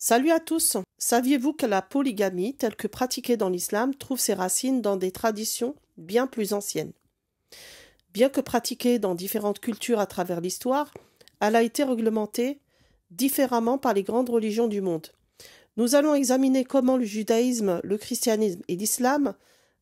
Salut à tous! Saviez-vous que la polygamie, telle que pratiquée dans l'islam, trouve ses racines dans des traditions bien plus anciennes? Bien que pratiquée dans différentes cultures à travers l'histoire, elle a été réglementée différemment par les grandes religions du monde. Nous allons examiner comment le judaïsme, le christianisme et l'islam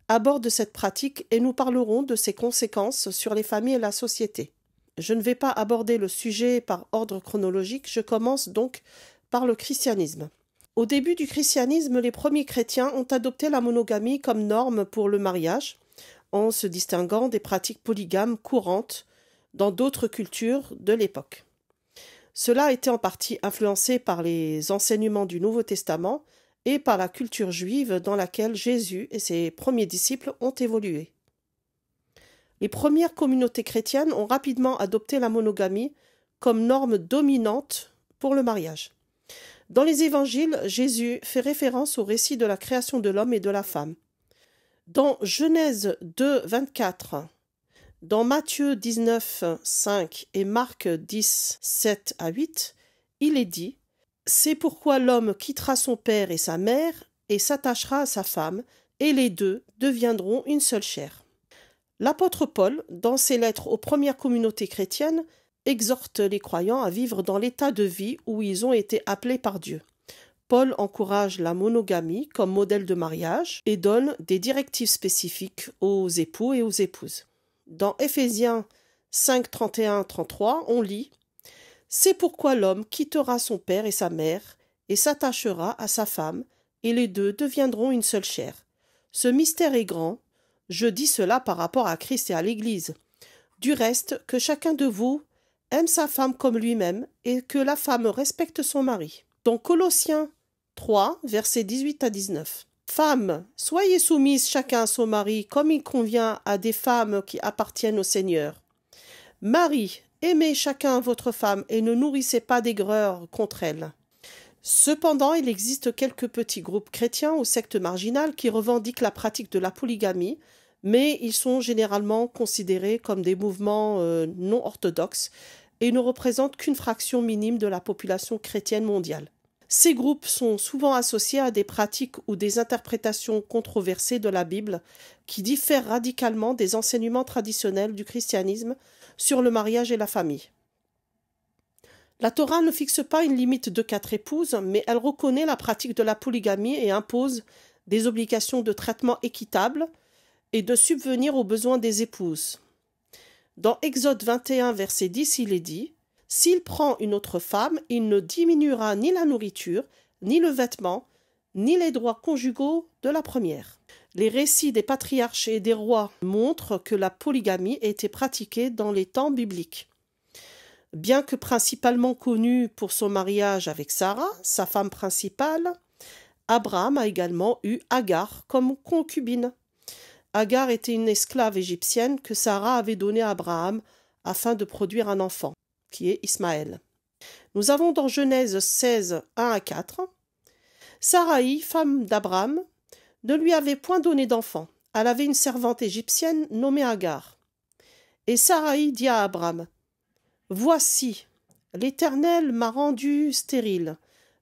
abordent cette pratique et nous parlerons de ses conséquences sur les familles et la société. Je ne vais pas aborder le sujet par ordre chronologique, je commence donc par le christianisme. Au début du christianisme, les premiers chrétiens ont adopté la monogamie comme norme pour le mariage, en se distinguant des pratiques polygames courantes dans d'autres cultures de l'époque. Cela a été en partie influencé par les enseignements du Nouveau Testament et par la culture juive dans laquelle Jésus et ses premiers disciples ont évolué. Les premières communautés chrétiennes ont rapidement adopté la monogamie comme norme dominante pour le mariage. Dans les évangiles, Jésus fait référence au récit de la création de l'homme et de la femme. Dans Genèse 2, 24, dans Matthieu 19, 5 et Marc 10, 7 à 8, il est dit « C'est pourquoi l'homme quittera son père et sa mère et s'attachera à sa femme, et les deux deviendront une seule chair. » L'apôtre Paul, dans ses lettres aux premières communautés chrétiennes, exhorte les croyants à vivre dans l'état de vie où ils ont été appelés par Dieu. Paul encourage la monogamie comme modèle de mariage et donne des directives spécifiques aux époux et aux épouses. Dans Éphésiens 5, 31-33, on lit « C'est pourquoi l'homme quittera son père et sa mère et s'attachera à sa femme, et les deux deviendront une seule chair. Ce mystère est grand, je dis cela par rapport à Christ et à l'Église. Du reste, que chacun de vous aime sa femme comme lui-même et que la femme respecte son mari. » Dans Colossiens 3, versets 18 à 19. Femmes, soyez soumises chacun à son mari comme il convient à des femmes qui appartiennent au Seigneur. Maris, aimez chacun votre femme et ne nourrissez pas d'aigreur contre elle. Cependant, il existe quelques petits groupes chrétiens ou sectes marginales qui revendiquent la pratique de la polygamie, mais ils sont généralement considérés comme des mouvements non orthodoxes et ne représentent qu'une fraction minime de la population chrétienne mondiale. Ces groupes sont souvent associés à des pratiques ou des interprétations controversées de la Bible qui diffèrent radicalement des enseignements traditionnels du christianisme sur le mariage et la famille. La Torah ne fixe pas une limite de 4 épouses, mais elle reconnaît la pratique de la polygamie et impose des obligations de traitement équitable et de subvenir aux besoins des épouses. Dans Exode 21, verset 10, il est dit « S'il prend une autre femme, il ne diminuera ni la nourriture, ni le vêtement, ni les droits conjugaux de la première. » Les récits des patriarches et des rois montrent que la polygamie était pratiquée dans les temps bibliques. Bien que principalement connu pour son mariage avec Sarah, sa femme principale, Abraham a également eu Agar comme concubine. Agar était une esclave égyptienne que Sarah avait donnée à Abraham afin de produire un enfant, qui est Ismaël. Nous avons dans Genèse 16, 1 à 4, « Saraï, femme d'Abraham, ne lui avait point donné d'enfant. Elle avait une servante égyptienne nommée Agar. Et Saraï dit à Abraham, « Voici, l'Éternel m'a rendu stérile.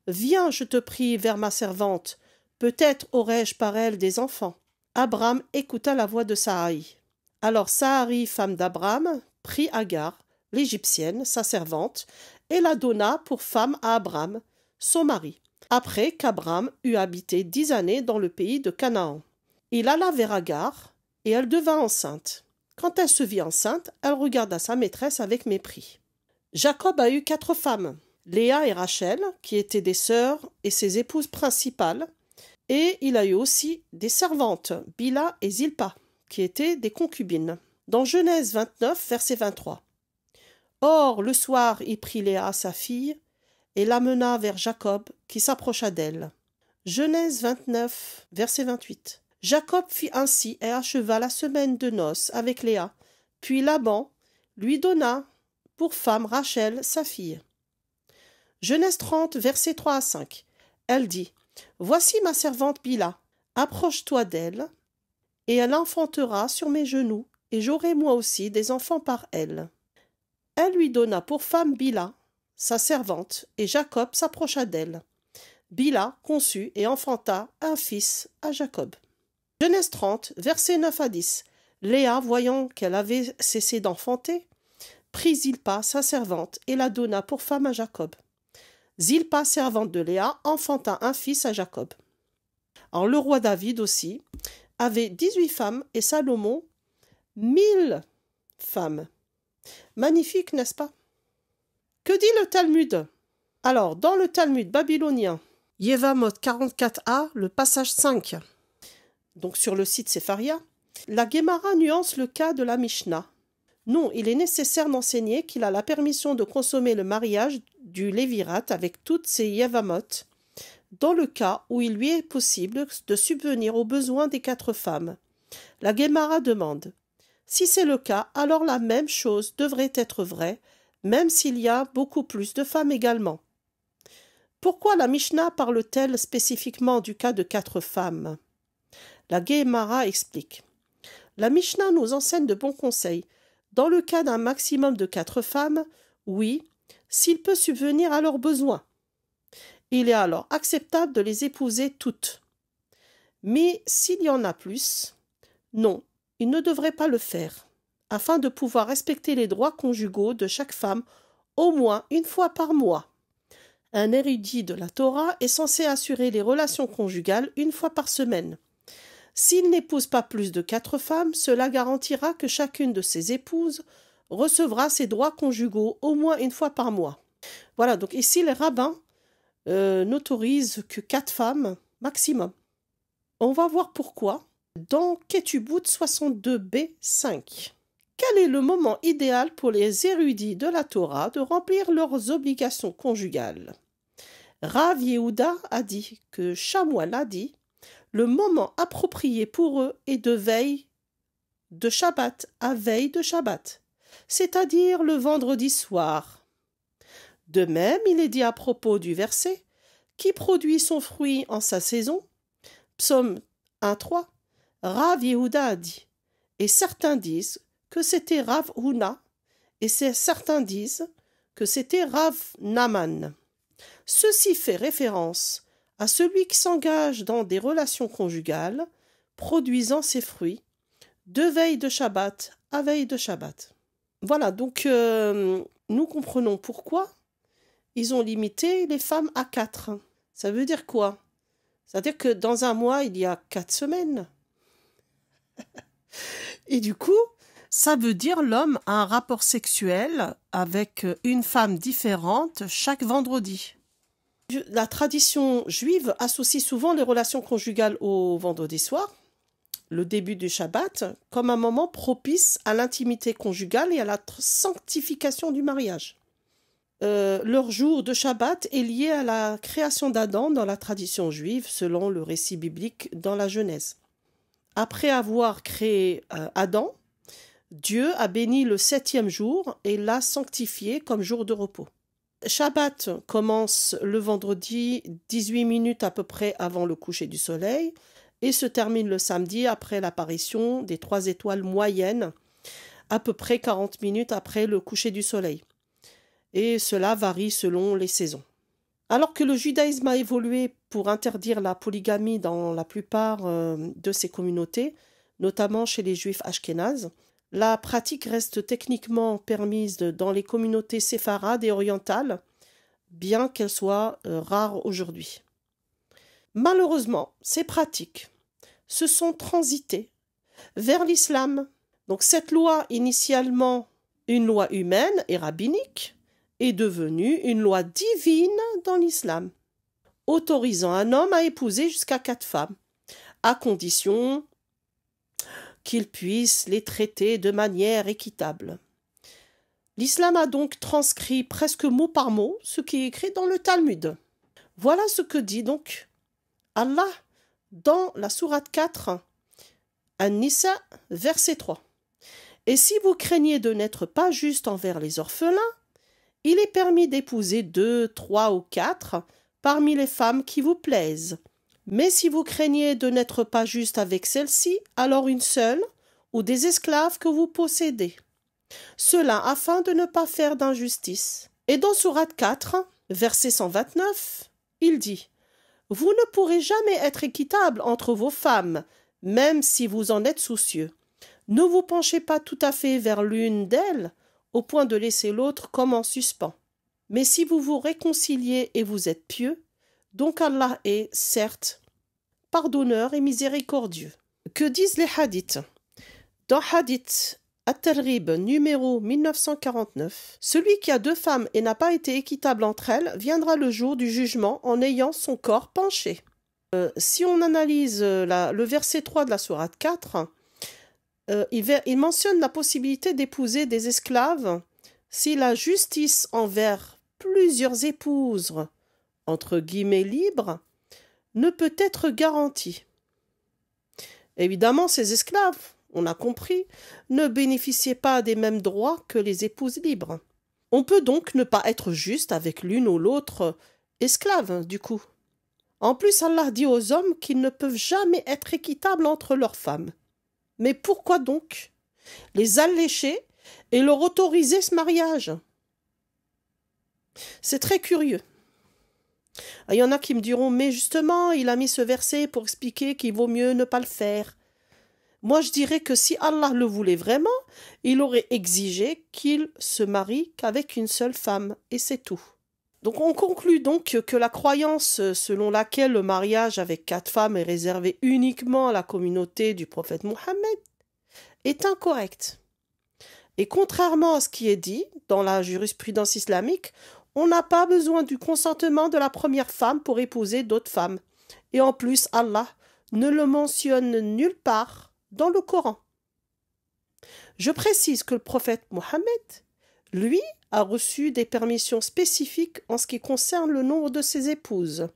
Viens, je te prie, vers ma servante. Peut-être aurai-je par elle des enfants. » Abraham écouta la voix de Saraï. Alors Saraï, femme d'Abraham, prit Agar, l'Égyptienne, sa servante, et la donna pour femme à Abraham, son mari, après qu'Abraham eut habité 10 années dans le pays de Canaan. Il alla vers Agar, et elle devint enceinte. Quand elle se vit enceinte, elle regarda sa maîtresse avec mépris. Jacob a eu 4 femmes, Léa et Rachel, qui étaient des sœurs et ses épouses principales, et il a eu aussi des servantes, Bila et Zilpa, qui étaient des concubines. Dans Genèse 29, verset 23. Or, le soir, il prit Léa, sa fille, et l'amena vers Jacob, qui s'approcha d'elle. Genèse 29, verset 28. Jacob fit ainsi et acheva la semaine de noces avec Léa, puis Laban lui donna pour femme Rachel, sa fille. Genèse 30, versets 3 à 5. Elle dit « Voici ma servante Bila, approche-toi d'elle, et elle enfantera sur mes genoux, et j'aurai moi aussi des enfants par elle. » Elle lui donna pour femme Bila, sa servante, et Jacob s'approcha d'elle. Bila conçut et enfanta un fils à Jacob. Genèse 30, versets 9 à 10. Léa, voyant qu'elle avait cessé d'enfanter, prit Zilpa, sa servante, et la donna pour femme à Jacob. Zilpa, servante de Léa, enfanta un fils à Jacob. Alors le roi David aussi avait 18 femmes et Salomon 1000 femmes. Magnifique, n'est-ce pas? Que dit le Talmud? Alors, dans le Talmud babylonien, Yevamot 44a, le passage 5, donc sur le site Sepharia, la Guémara nuance le cas de la Mishnah. Non, il est nécessaire d'enseigner qu'il a la permission de consommer le mariage du Lévirate avec toutes ses Yevamot, dans le cas où il lui est possible de subvenir aux besoins des 4 femmes. La Guémara demande: si c'est le cas, alors la même chose devrait être vraie, même s'il y a beaucoup plus de femmes également. Pourquoi la Mishnah parle-t-elle spécifiquement du cas de 4 femmes? La Guémara explique. La Mishnah nous enseigne de bons conseils. Dans le cas d'un maximum de 4 femmes, oui, s'il peut subvenir à leurs besoins. Il est alors acceptable de les épouser toutes. Mais s'il y en a plus, non, il ne devrait pas le faire, afin de pouvoir respecter les droits conjugaux de chaque femme au moins une fois par mois. Un érudit de la Torah est censé assurer les relations conjugales une fois par semaine. S'il n'épouse pas plus de 4 femmes, cela garantira que chacune de ses épouses recevra ses droits conjugaux au moins une fois par mois. Voilà, donc ici les rabbins n'autorisent que 4 femmes maximum. On va voir pourquoi dans Ketubot 62b 5. Quel est le moment idéal pour les érudits de la Torah de remplir leurs obligations conjugales? Rav Yehuda a dit que Shamuel a dit: le moment approprié pour eux est de veille de Shabbat à veille de Shabbat, c'est-à-dire le vendredi soir. De même, il est dit à propos du verset qui produit son fruit en sa saison. Psaume 1.3, Rav Yehuda a dit, et certains disent que c'était Rav Huna, et certains disent que c'était Rav Naman. Ceci fait référence à celui qui s'engage dans des relations conjugales, produisant ses fruits, de veille de Shabbat à veille de Shabbat. Voilà, donc nous comprenons pourquoi ils ont limité les femmes à 4. Ça veut dire quoi? C'est-à-dire que dans un mois, il y a 4 semaines. Et du coup, ça veut dire l'homme a un rapport sexuel avec une femme différente chaque vendredi. La tradition juive associe souvent les relations conjugales au vendredi soir, le début du Shabbat, comme un moment propice à l'intimité conjugale et à la sanctification du mariage. Leur jour de Shabbat est lié à la création d'Adam dans la tradition juive, selon le récit biblique dans la Genèse. Après avoir créé Adam, Dieu a béni le 7e jour et l'a sanctifié comme jour de repos. Shabbat commence le vendredi 18 minutes à peu près avant le coucher du soleil et se termine le samedi après l'apparition des 3 étoiles moyennes, à peu près 40 minutes après le coucher du soleil. Et cela varie selon les saisons. Alors que le judaïsme a évolué pour interdire la polygamie dans la plupart de ses communautés, notamment chez les juifs ashkénazes, la pratique reste techniquement permise dans les communautés séfarades et orientales, bien qu'elle soit rare aujourd'hui. Malheureusement, ces pratiques se sont transitées vers l'islam. Donc cette loi, initialement une loi humaine et rabbinique, est devenue une loi divine dans l'islam, autorisant un homme à épouser jusqu'à 4 femmes, à condition qu'il puisse les traiter de manière équitable. L'islam a donc transcrit presque mot par mot ce qui est écrit dans le Talmud. Voilà ce que dit donc Allah dans la sourate 4, An-Nisa, verset 3. Et si vous craignez de n'être pas juste envers les orphelins, il est permis d'épouser 2, 3 ou 4 parmi les femmes qui vous plaisent. Mais si vous craignez de n'être pas juste avec celle-ci, alors une seule ou des esclaves que vous possédez. Cela afin de ne pas faire d'injustice. Et dans sourate 4, verset 129, il dit: Vous ne pourrez jamais être équitable entre vos femmes, même si vous en êtes soucieux. Ne vous penchez pas tout à fait vers l'une d'elles, au point de laisser l'autre comme en suspens. Mais si vous vous réconciliez et vous êtes pieux, donc Allah est, certes, pardonneur et miséricordieux. Que disent les hadiths? Dans Hadith At-Targhib numéro 1949, celui qui a 2 femmes et n'a pas été équitable entre elles viendra le jour du jugement en ayant son corps penché. Si on analyse le verset 3 de la sourate 4, il mentionne la possibilité d'épouser des esclaves si la justice envers plusieurs épouses, entre guillemets libres, ne peut être garantie. Évidemment, ces esclaves, on a compris, ne bénéficiaient pas des mêmes droits que les épouses libres. On peut donc ne pas être juste avec l'une ou l'autre esclave, du coup. En plus, Allah dit aux hommes qu'ils ne peuvent jamais être équitables entre leurs femmes. Mais pourquoi donc les allécher et leur autoriser ce mariage? C'est très curieux. Il y en a qui me diront, mais justement, il a mis ce verset pour expliquer qu'il vaut mieux ne pas le faire. Moi, je dirais que si Allah le voulait vraiment, il aurait exigé qu'il se marie qu'avec une seule femme, et c'est tout. Donc on conclut donc que la croyance selon laquelle le mariage avec 4 femmes est réservé uniquement à la communauté du prophète Mohammed est incorrecte. Et contrairement à ce qui est dit dans la jurisprudence islamique, on n'a pas besoin du consentement de la première femme pour épouser d'autres femmes. Et en plus, Allah ne le mentionne nulle part dans le Coran. Je précise que le prophète Mohammed, lui, a reçu des permissions spécifiques en ce qui concerne le nombre de ses épouses.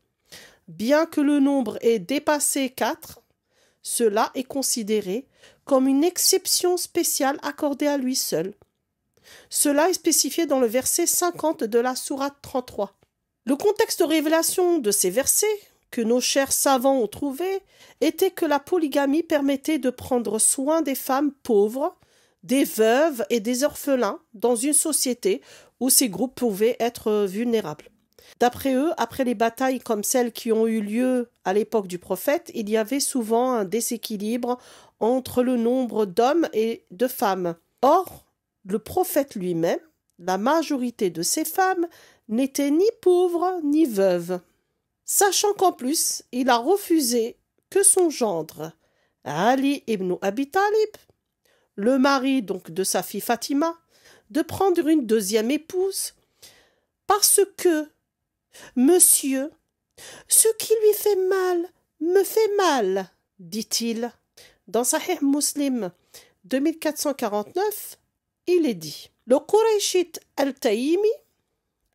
Bien que le nombre ait dépassé 4, cela est considéré comme une exception spéciale accordée à lui seul. Cela est spécifié dans le verset 50 de la sourate 33. Le contexte de révélation de ces versets, que nos chers savants ont trouvé, était que la polygamie permettait de prendre soin des femmes pauvres, des veuves et des orphelins dans une société où ces groupes pouvaient être vulnérables. D'après eux, après les batailles comme celles qui ont eu lieu à l'époque du prophète, il y avait souvent un déséquilibre entre le nombre d'hommes et de femmes. Or, le prophète lui-même, la majorité de ces femmes, n'étaient ni pauvres ni veuves. Sachant qu'en plus, il a refusé que son gendre, Ali ibn Abi Talib, le mari donc de sa fille Fatima, de prendre une deuxième épouse, parce que, monsieur, ce qui lui fait mal me fait mal, dit-il. Dans Sahih Muslim 2449, il est dit, le Qurayshite al-Taïmi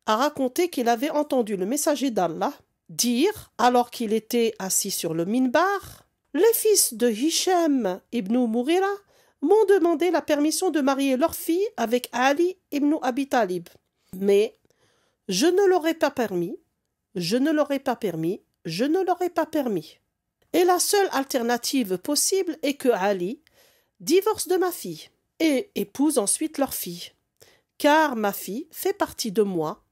a raconté qu'il avait entendu le messager d'Allah dire, alors qu'il était assis sur le minbar, les fils de Hisham ibn Mughira m'ont demandé la permission de marier leur fille avec Ali ibn Abi Talib. Mais je ne leur ai pas permis, je ne leur ai pas permis, je ne leur ai pas permis. Et la seule alternative possible est que Ali divorce de ma fille et épouse ensuite leur fille. Car ma fille fait partie de moi.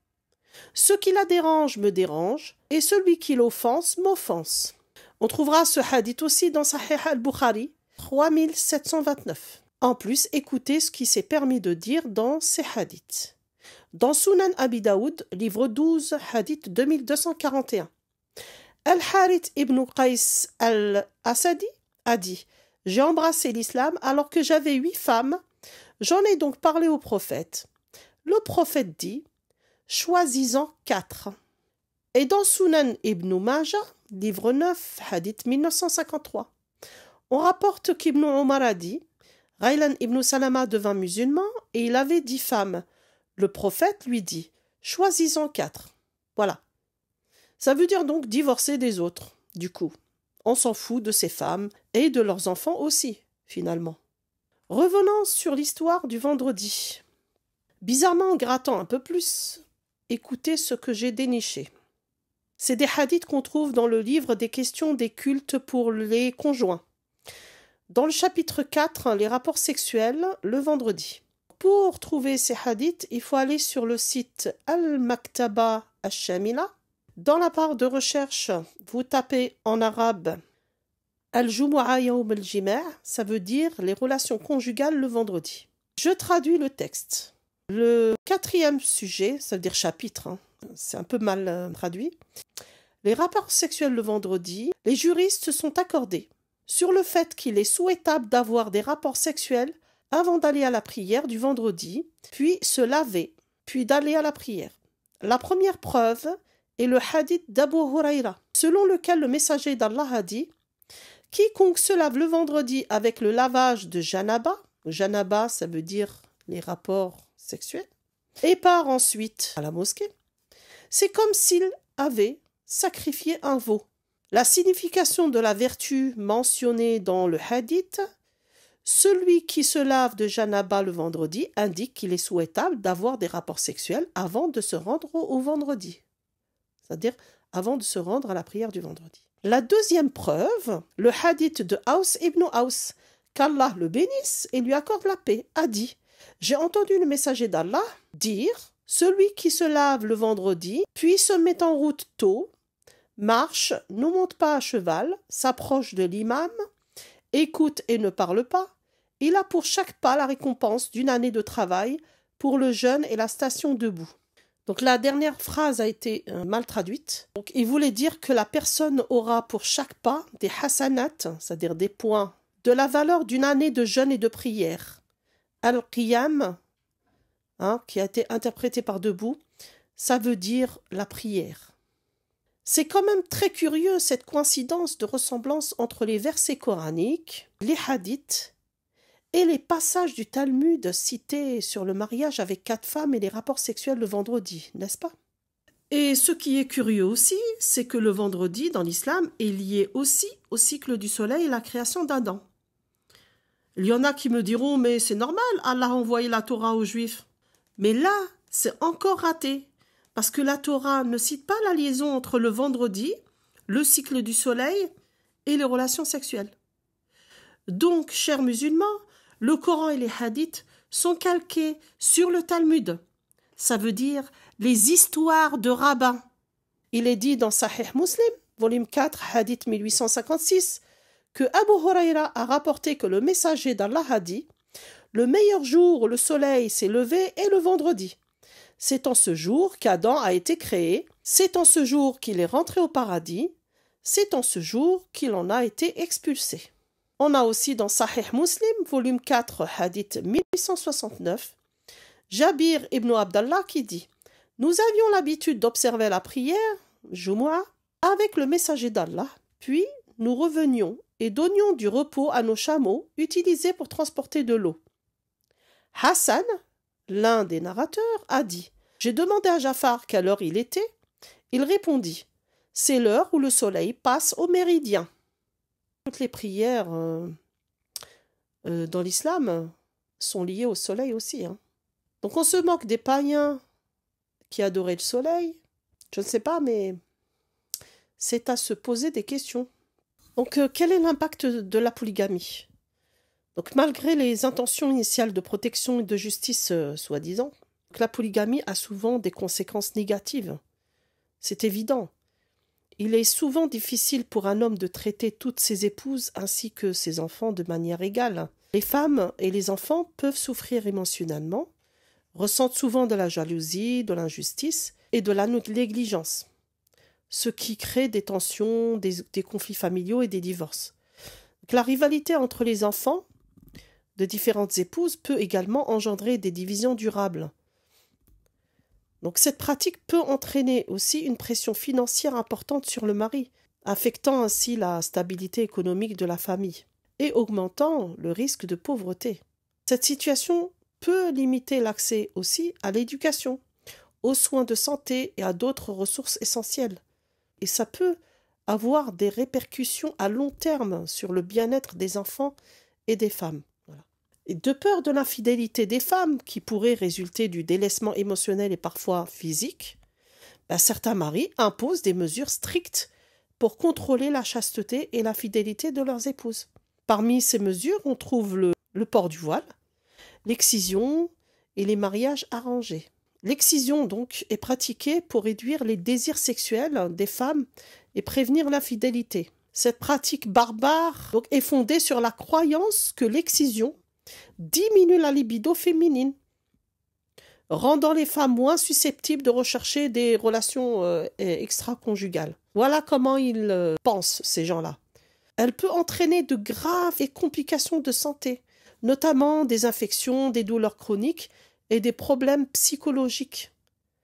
Ce qui la dérange me dérange, et celui qui l'offense m'offense. On trouvera ce hadith aussi dans Sahih al-Bukhari, 3729. En plus, écoutez ce qui s'est permis de dire dans ces hadiths. Dans Sunan Abi Daoud, livre 12, hadith 2241. Al-Harith ibn Qais al-Asadi a dit « J'ai embrassé l'islam alors que j'avais 8 femmes. J'en ai donc parlé au prophète. Le prophète dit « Choisis-en 4. » Et dans Sunan ibn Majah, livre 9, hadith 1953, on rapporte qu'Ibn Omar a dit « Ghaylan ibn Salama devint musulman et il avait 10 femmes. Le prophète lui dit « Choisis-en 4. » Voilà. Ça veut dire donc divorcer des autres, du coup. On s'en fout de ces femmes et de leurs enfants aussi, finalement. Revenons sur l'histoire du vendredi. Bizarrement, en grattant un peu plus, écoutez ce que j'ai déniché. C'est des hadiths qu'on trouve dans le livre des questions des cultes pour les conjoints. Dans le chapitre 4, les rapports sexuels, le vendredi. Pour trouver ces hadiths, il faut aller sur le site Al-Maktaba Ash-Shamila Dans la barre de recherche, vous tapez en arabe Al-Jumu'a Yawm al-Jima', ça veut dire les relations conjugales le vendredi. Je traduis le texte. Le 4e sujet, ça veut dire chapitre, hein, c'est un peu mal traduit. Les rapports sexuels le vendredi, les juristes se sont accordés sur le fait qu'il est souhaitable d'avoir des rapports sexuels avant d'aller à la prière du vendredi, puis se laver, puis d'aller à la prière. La première preuve est le hadith d'Abu Huraira, selon lequel le messager d'Allah a dit « Quiconque se lave le vendredi avec le lavage de janaba », janaba ça veut dire les rapports sexuels, et part ensuite à la mosquée, c'est comme s'il avait sacrifié un veau. La signification de la vertu mentionnée dans le hadith, celui qui se lave de janaba le vendredi indique qu'il est souhaitable d'avoir des rapports sexuels avant de se rendre au vendredi, c'est-à-dire avant de se rendre à la prière du vendredi. La deuxième preuve, le hadith de Aus ibn Aus, qu'Allah le bénisse et lui accorde la paix, a dit « J'ai entendu le messager d'Allah dire « Celui qui se lave le vendredi, puis se met en route tôt, marche, ne monte pas à cheval, s'approche de l'imam, écoute et ne parle pas, il a pour chaque pas la récompense d'une année de travail pour le jeûne et la station debout. » Donc la dernière phrase a été mal traduite. Donc il voulait dire que la personne aura pour chaque pas des hasanat, c'est-à-dire des points, de la valeur d'une année de jeûne et de prière. Al-Qiyam, qui a été interprété par debout, ça veut dire la prière. C'est quand même très curieux cette coïncidence de ressemblance entre les versets coraniques, les hadiths et les passages du Talmud cités sur le mariage avec 4 femmes et les rapports sexuels le vendredi, n'est-ce pas? Et ce qui est curieux aussi, c'est que le vendredi dans l'islam est lié aussi au cycle du soleil et la création d'Adam. Il y en a qui me diront « mais c'est normal, Allah a envoyé la Torah aux Juifs ». Mais là, c'est encore raté, parce que la Torah ne cite pas la liaison entre le vendredi, le cycle du soleil et les relations sexuelles. Donc, chers musulmans, le Coran et les hadiths sont calqués sur le Talmud. Ça veut dire les histoires de rabbins. Il est dit dans Sahih Muslim, volume 4, hadith 1856, que Abu Huraira a rapporté que le messager d'Allah a dit « Le meilleur jour où le soleil s'est levé est le vendredi. C'est en ce jour qu'Adam a été créé, c'est en ce jour qu'il est rentré au paradis, c'est en ce jour qu'il en a été expulsé. » On a aussi dans Sahih Muslim, volume 4, hadith 1869, Jabir ibn Abdallah qui dit « Nous avions l'habitude d'observer la prière, Jumu'ah, avec le messager d'Allah, puis nous revenions et donnions du repos à nos chameaux utilisés pour transporter de l'eau. Hassan, l'un des narrateurs, a dit « J'ai demandé à Jafar quelle heure il était. Il répondit « C'est l'heure où le soleil passe au méridien. » Toutes les prières dans l'islam sont liées au soleil aussi. Donc on se moque des païens qui adoraient le soleil. Je ne sais pas, mais c'est à se poser des questions. Donc quel est l'impact de la polygamie? Donc malgré les intentions initiales de protection et de justice soi-disant, la polygamie a souvent des conséquences négatives. C'est évident. Il est souvent difficile pour un homme de traiter toutes ses épouses ainsi que ses enfants de manière égale. Les femmes et les enfants peuvent souffrir émotionnellement, ressentent souvent de la jalousie, de l'injustice et de la négligence, ce qui crée des tensions, des conflits familiaux et des divorces. Donc, la rivalité entre les enfants de différentes épouses peut également engendrer des divisions durables. Donc cette pratique peut entraîner aussi une pression financière importante sur le mari, affectant ainsi la stabilité économique de la famille et augmentant le risque de pauvreté. Cette situation peut limiter l'accès aussi à l'éducation, aux soins de santé et à d'autres ressources essentielles. Et ça peut avoir des répercussions à long terme sur le bien-être des enfants et des femmes. Et de peur de l'infidélité des femmes, qui pourrait résulter du délaissement émotionnel et parfois physique, certains maris imposent des mesures strictes pour contrôler la chasteté et la fidélité de leurs épouses. Parmi ces mesures, on trouve le port du voile, l'excision et les mariages arrangés. L'excision, donc, est pratiquée pour réduire les désirs sexuels des femmes et prévenir l'infidélité. Cette pratique barbare donc, est fondée sur la croyance que l'excision diminue la libido féminine, rendant les femmes moins susceptibles de rechercher des relations extra-conjugales. Voilà comment ils pensent, ces gens-là. Elle peut entraîner de graves complications de santé, notamment des infections, des douleurs chroniques et des problèmes psychologiques,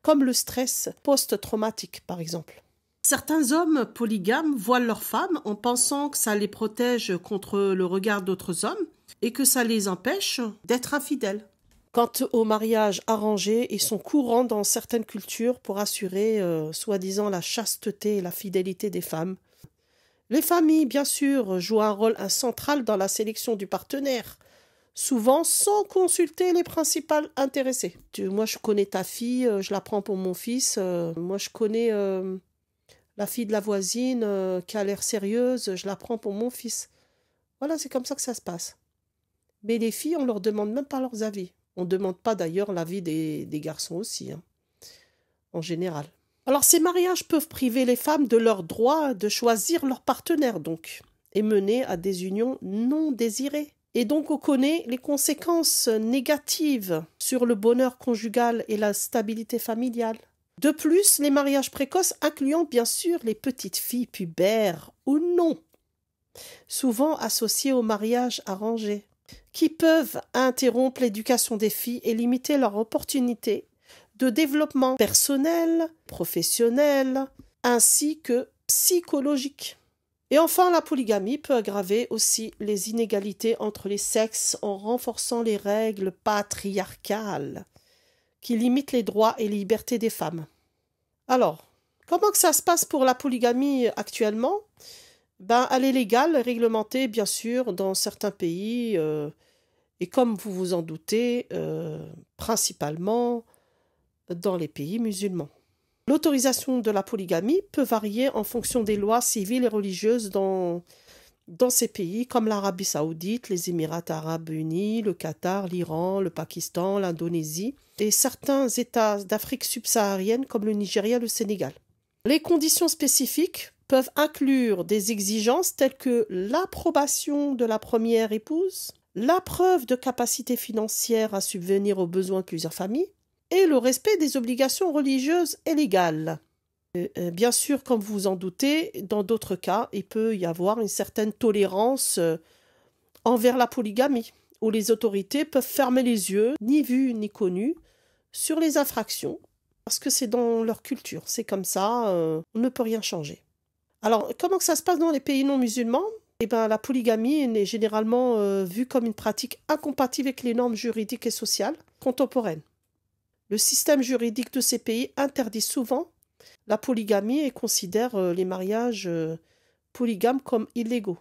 comme le stress post-traumatique par exemple. Certains hommes polygames voilent leurs femmes en pensant que ça les protège contre le regard d'autres hommes et que ça les empêche d'être infidèles. Quant au mariage arrangé, ils sont courants dans certaines cultures pour assurer, soi-disant, la chasteté et la fidélité des femmes. Les familles, bien sûr, jouent un rôle central dans la sélection du partenaire, souvent sans consulter les principales intéressées. Moi, je connais ta fille, je la prends pour mon fils. Moi, je connais la fille de la voisine qui a l'air sérieuse, je la prends pour mon fils. Voilà, c'est comme ça que ça se passe. Mais les filles, on leur demande même pas leurs avis. On ne demande pas d'ailleurs l'avis des garçons aussi, en général. Alors ces mariages peuvent priver les femmes de leur droit de choisir leur partenaire donc, et mener à des unions non désirées. Et donc on connaît les conséquences négatives sur le bonheur conjugal et la stabilité familiale. De plus, les mariages précoces incluant bien sûr les petites filles pubères ou non, souvent associées au mariage arrangé, qui peuvent interrompre l'éducation des filles et limiter leur opportunité de développement personnel, professionnel, ainsi que psychologique. Et enfin, la polygamie peut aggraver aussi les inégalités entre les sexes en renforçant les règles patriarcales qui limitent les droits et les libertés des femmes. Alors, comment que ça se passe pour la polygamie actuellement ? Elle est légale, réglementée bien sûr dans certains pays et comme vous vous en doutez, principalement dans les pays musulmans. L'autorisation de la polygamie peut varier en fonction des lois civiles et religieuses dans ces pays comme l'Arabie saoudite, les Émirats arabes unis, le Qatar, l'Iran, le Pakistan, l'Indonésie et certains États d'Afrique subsaharienne comme le Nigeria et le Sénégal. Les conditions spécifiques peuvent inclure des exigences telles que l'approbation de la première épouse, la preuve de capacité financière à subvenir aux besoins de plusieurs familles et le respect des obligations religieuses et légales. Bien sûr, comme vous vous en doutez, dans d'autres cas, il peut y avoir une certaine tolérance envers la polygamie, où les autorités peuvent fermer les yeux, ni vus ni connus, sur les infractions, parce que c'est dans leur culture, c'est comme ça, on ne peut rien changer. Alors, comment que ça se passe dans les pays non musulmans ? La polygamie est généralement vue comme une pratique incompatible avec les normes juridiques et sociales contemporaines. Le système juridique de ces pays interdit souvent la polygamie et considère les mariages polygames comme illégaux.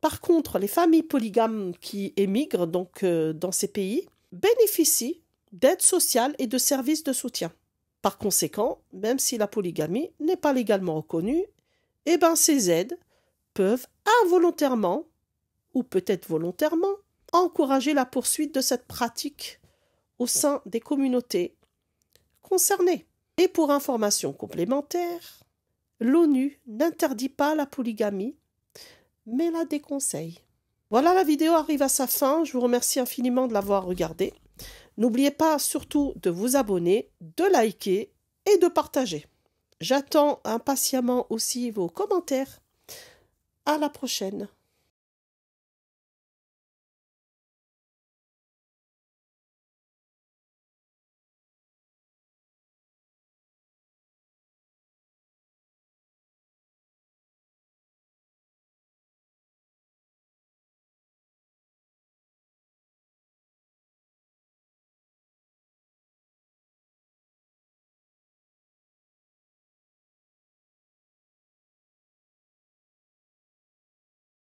Par contre, les familles polygames qui émigrent donc dans ces pays bénéficient d'aides sociales et de services de soutien. Par conséquent, même si la polygamie n'est pas légalement reconnue, ces aides peuvent involontairement, ou peut-être volontairement, encourager la poursuite de cette pratique au sein des communautés concernées. Et pour information complémentaire, l'ONU n'interdit pas la polygamie, mais la déconseille. Voilà, la vidéo arrive à sa fin. Je vous remercie infiniment de l'avoir regardée. N'oubliez pas surtout de vous abonner, de liker et de partager. J'attends impatiemment aussi vos commentaires. À la prochaine.